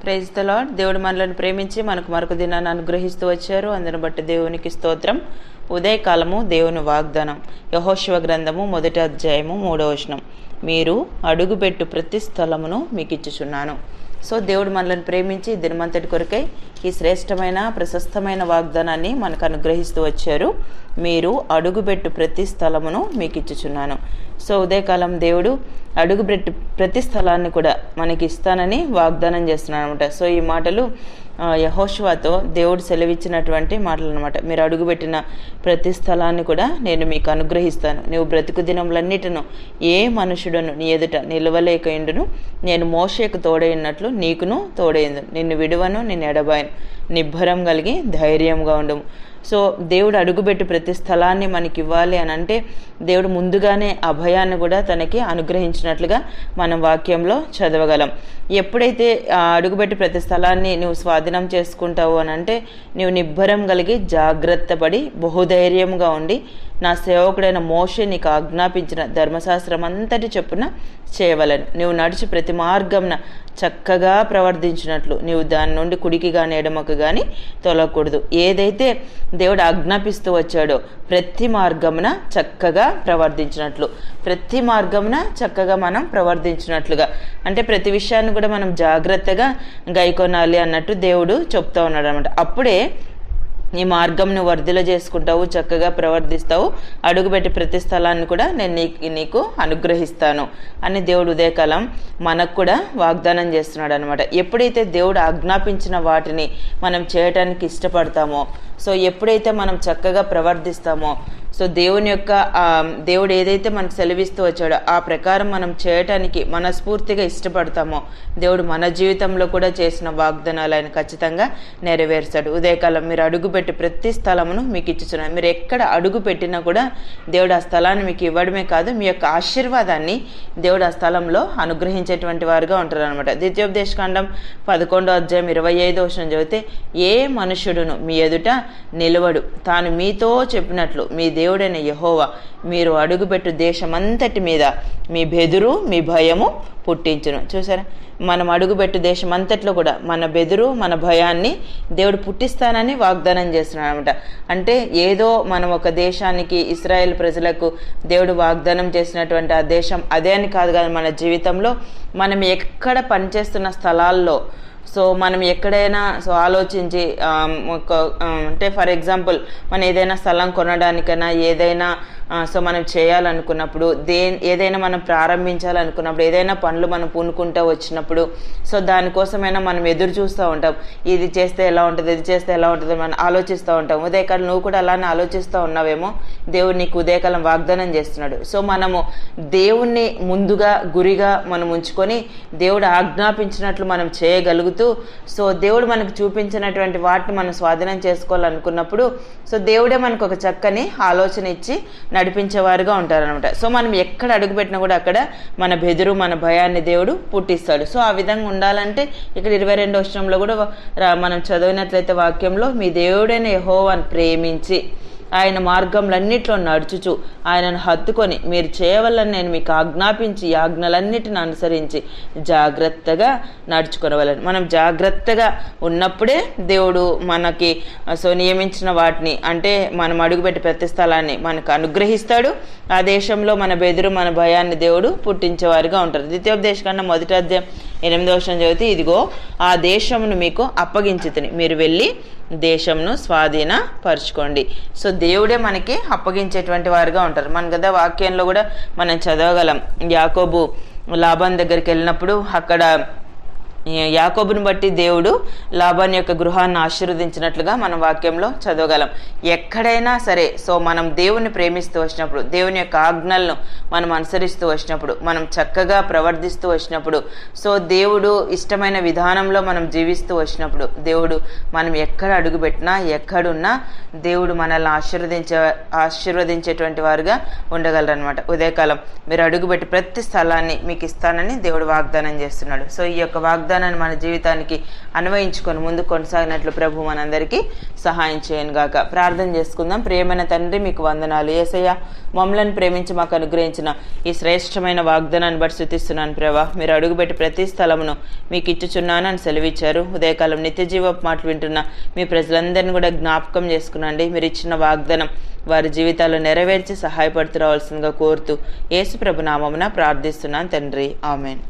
Praise the lord. దేవుడు మనలను ప్రేమించి మనకు మరొక దినాన్ని అనుగ్రహిస్తూ వచ్చారు. అందుని బట్టి దేవునికి స్తోత్రం. ఉదయకాలము దేవుని వాగ్దానం. యెహోషువ గ్రంథము 1వ అధ్యాయము 3వ వచనం. మీరు అడుగుపెట్టు ప్రతి స్థలమును మీకు ఇచ్చుచున్నాను. సో దేవుడు మనల్ని ప్రేమించి దినమంతటి కొరకై ఈ శ్రేష్టమైన ప్రశస్తమైన వాగ్దానాన్ని మనకు అనుగ్రహిస్తూ వచ్చారు. మీరు అడుగుపెట్టు ప్రతి స్థలమును మీకు ఇచ్చుచున్నాను. సో ఉదయకాలం దేవుడు అడుగుపెట్టు ప్రతి స్థలాన్ని కూడా మనకి ఇస్తానని వాగ్దానం చేస్తున్నాను అనమాట. సో ఈ మాటలు యెహోషువతో దేవుడు సెలవిచ్చినటువంటి మాటలు అనమాట. మీరు అడుగుపెట్టిన ప్రతి స్థలాన్ని కూడా నేను మీకు అనుగ్రహిస్తాను. నీవు బ్రతుకు దినములన్నిటిను ఏ మనుషుడను నీ ఎదుట నిలవలేకయుండును. నేను మోషేకు తోడైనట్లు నీకును తోడైందు. నిన్ను విడువను, నిన్ను ఎడబాయను. నిబ్బరం కలిగి ధైర్యంగా ఉండము. సో దేవుడు అడుగుపెట్టి ప్రతి స్థలాన్ని మనకి ఇవ్వాలి అని అంటే దేవుడు ముందుగానే అభయాన్ని కూడా తనకి అనుగ్రహించినట్లుగా మనం వాక్యంలో చదవగలం. ఎప్పుడైతే అడుగుపెట్టి ప్రతి స్థలాన్ని నువ్వు స్వాధీనం చేసుకుంటావు అని అంటే నువ్వు నిబ్బరం కలిగి జాగ్రత్త పడి బహుధైర్యంగా ఉండి నా సేవకుడైన మోషే నీకు ఆజ్ఞాపించిన ధర్మశాస్త్రం అంతటి చొప్పున చేయవలను. నువ్వు నడిచి ప్రతి మార్గంన చక్కగా ప్రవర్తించినట్లు నీవు దాని నుండి కుడికి కానీ ఎడమకు కానీ తొలగకూడదు. ఏదైతే దేవుడు ఆజ్ఞాపిస్తూ వచ్చాడో ప్రతి మార్గమున చక్కగా ప్రవర్తించినట్లు, ప్రతి మార్గమున చక్కగా మనం ప్రవర్తించినట్లుగా అంటే ప్రతి విషయాన్ని కూడా మనం జాగ్రత్తగా గైకొనాలి అన్నట్టు దేవుడు చెప్తా ఉన్నాడు అనమాట. అప్పుడే ఈ మార్గం నువ్వు వర్ధిల చేసుకుంటావు, చక్కగా ప్రవర్తిస్తావు, అడుగుపెట్టి ప్రతి స్థలాన్ని కూడా నేను నీకు అనుగ్రహిస్తాను అని దేవుడు ఉదయకాలం మనకు కూడా వాగ్దానం చేస్తున్నాడు అనమాట. ఎప్పుడైతే దేవుడు ఆజ్ఞాపించిన వాటిని మనం చేయటానికి ఇష్టపడతామో, సో ఎప్పుడైతే మనం చక్కగా ప్రవర్తిస్తామో, సో దేవుడు ఏదైతే మనకు సెలవిస్తూ వచ్చాడో ఆ ప్రకారం మనం చేయటానికి మనస్ఫూర్తిగా ఇష్టపడతామో దేవుడు మన జీవితంలో కూడా చేసిన వాగ్దానాలు ఆయన ఖచ్చితంగా నెరవేర్చాడు. ఉదయకాలం మీరు అడుగుపెట్టి ప్రతి స్థలమును మీకు ఇచ్చుచున్నాను. మీరు ఎక్కడ అడుగు పెట్టినా కూడా దేవుడు ఆ స్థలాన్ని మీకు ఇవ్వడమే కాదు, మీ యొక్క ఆశీర్వాదాన్ని దేవుడు ఆ స్థలంలో అనుగ్రహించేటువంటి వారుగా ఉంటారు అనమాట. ద్వితీయోపదేశకాండం 11వ అధ్యాయం 25వ వచనం చదివితే ఏ మనుషుడును మీ ఎదుట నిలవడు, తాను మీతో చెప్పినట్లు మీ దేవుడైన యెహోవా మీరు అడుగుపెట్టు దేశమంతటి మీద మీ బెదురు మీ భయము పుట్టించును. చూసారా, మనం అడుగుపెట్టు దేశం అంతట్లో కూడా మన బెదురు మన భయాన్ని దేవుడు పుట్టిస్తానని వాగ్దానం చేస్తున్నాడు అనమాట. అంటే ఏదో మనం ఒక దేశానికి ఇశ్రాయేల్ ప్రజలకు దేవుడు వాగ్దానం చేసినటువంటి ఆ దేశం అదే అని కాదు కదా. మన జీవితంలో మనం ఎక్కడ పనిచేస్తున్న స్థలాల్లో సో మనం ఎక్కడైనా సో ఆలోచించి అంటే ఫర్ ఎగ్జాంపుల్ మనం ఏదైనా స్థలం కొనడానికైనా ఏదైనా సో మనం చేయాలనుకున్నప్పుడు ఏదైనా మనం ప్రారంభించాలనుకున్నప్పుడు ఏదైనా పనులు మనం పూనుకుంటూ వచ్చినప్పుడు సో దానికోసమైనా మనం ఎదురు చూస్తూ ఉంటాం. ఇది చేస్తే ఎలా ఉంటుంది, ఇది చేస్తే ఎలా ఉంటుంది మనం ఆలోచిస్తూ ఉంటాం. ఉదయకాలం నువ్వు కూడా అలానే ఆలోచిస్తూ ఉన్నావేమో. దేవుడు నీకు ఉదయకాలం వాగ్దానం చేస్తున్నాడు. సో మనము దేవుణ్ణి ముందుగా గురిగా మనం ఉంచుకొని దేవుడు ఆజ్ఞాపించినట్లు మనం చేయగలుగుతూ సో దేవుడు మనకు చూపించినటువంటి వాటిని మనం స్వాధీనం చేసుకోవాలనుకున్నప్పుడు సో దేవుడే మనకు ఒక చక్కని ఆలోచన ఇచ్చి నడిపించేవారుగా ఉంటారనమాట. సో మనం ఎక్కడ అడుగుపెట్టినా కూడా అక్కడ మన బెదురు మన భయాన్ని దేవుడు పుట్టిస్తాడు. సో ఆ విధంగా ఉండాలంటే ఇక్కడ 22వ వచనంలో కూడా మనం చదివినట్లయితే వాక్యంలో మీ దేవుడైన యెహోవాను ప్రేమించి ఆయన మార్గంలన్నిట్లో నడుచుచు ఆయనను హత్తుకొని మీరు చేయవలని నేను మీకు ఆజ్ఞాపించి ఆజ్ఞలన్నిటిని అనుసరించి జాగ్రత్తగా నడుచుకోవాలని. మనం జాగ్రత్తగా ఉన్నప్పుడే దేవుడు మనకి సో నియమించిన వాటిని అంటే మనం అడుగుపెట్టి ప్రతి స్థలాన్ని మనకు అనుగ్రహిస్తాడు. ఆ దేశంలో మన బెదురు మన భయాన్ని దేవుడు పుట్టించేవారుగా ఉంటారు. ద్వితీయోపదేశకాండం 1వ అధ్యాయం 8వ వచనం చదివితే ఇదిగో ఆ దేశమును మీకు అప్పగించితిని, మీరు వెళ్ళి దేశంను స్వాధీనపరచుకోండి. సో దేవుడే మనకి అప్పగించేటువంటి వారుగా ఉంటారు. మన కదా వాక్యంలో కూడా మనం చదవగలం. యాకోబు లాబాన్ దగ్గరికి వెళ్ళినప్పుడు అక్కడ యాకోబుని బట్టి దేవుడు లాబాన్ యొక్క గృహాన్ని ఆశీర్వదించినట్లుగా మనం వాక్యంలో చదవగలం. ఎక్కడైనా సరే సో మనం దేవుని ప్రేమిస్తూ వచ్చినప్పుడు, దేవుని యొక్క ఆజ్ఞలను మనం అనుసరిస్తూ వచ్చినప్పుడు, మనం చక్కగా ప్రవర్తిస్తూ వచ్చినప్పుడు, సో దేవుడు ఇష్టమైన విధానంలో మనం జీవిస్తూ వచ్చినప్పుడు దేవుడు మనం ఎక్కడ అడుగుపెట్టినా ఎక్కడున్నా దేవుడు మనల్ని ఆశీర్వదించేటువంటి వారుగా ఉండగలరనమాట. ఉదయకాలం మీరు అడుగుపెట్టి ప్రతి స్థలాన్ని మీకు ఇస్తానని దేవుడు వాగ్దానం చేస్తున్నాడు. సో ఈ యొక్క వాగ్దానం వాగ్దానాన్ని మన జీవితానికి అన్వయించుకొని ముందుకు కొనసాగినట్లు ప్రభు మనందరికీ సహాయం చేయను గాక. ప్రార్థన చేసుకుందాం. ప్రియమైన తండ్రి, మీకు వందనాలు. యేసయ్య, మమ్మలను ప్రేమించి మాకు అనుగ్రహించిన ఈ శ్రేష్టమైన వాగ్దానాన్ని బట్టి స్తుతిస్తున్నాను ప్రభా. మీరు అడుగుపెట్టి ప్రతి స్థలమును మీకు ఇచ్చుచున్నాను అని సెలవిచ్చారు. ఉదయకాలం నిత్య జీవపు మాటలు వింటున్న మీ ప్రజలందరినీ కూడా జ్ఞాపకం చేసుకునండి. మీరు ఇచ్చిన వాగ్దానం వారి జీవితాల్లో నెరవేర్చి సహాయపడుతూ రావాల్సిందిగా కోరుతూ యేసు ప్రభు నామమున ప్రార్థిస్తున్నాను తండ్రి. ఆమెన్.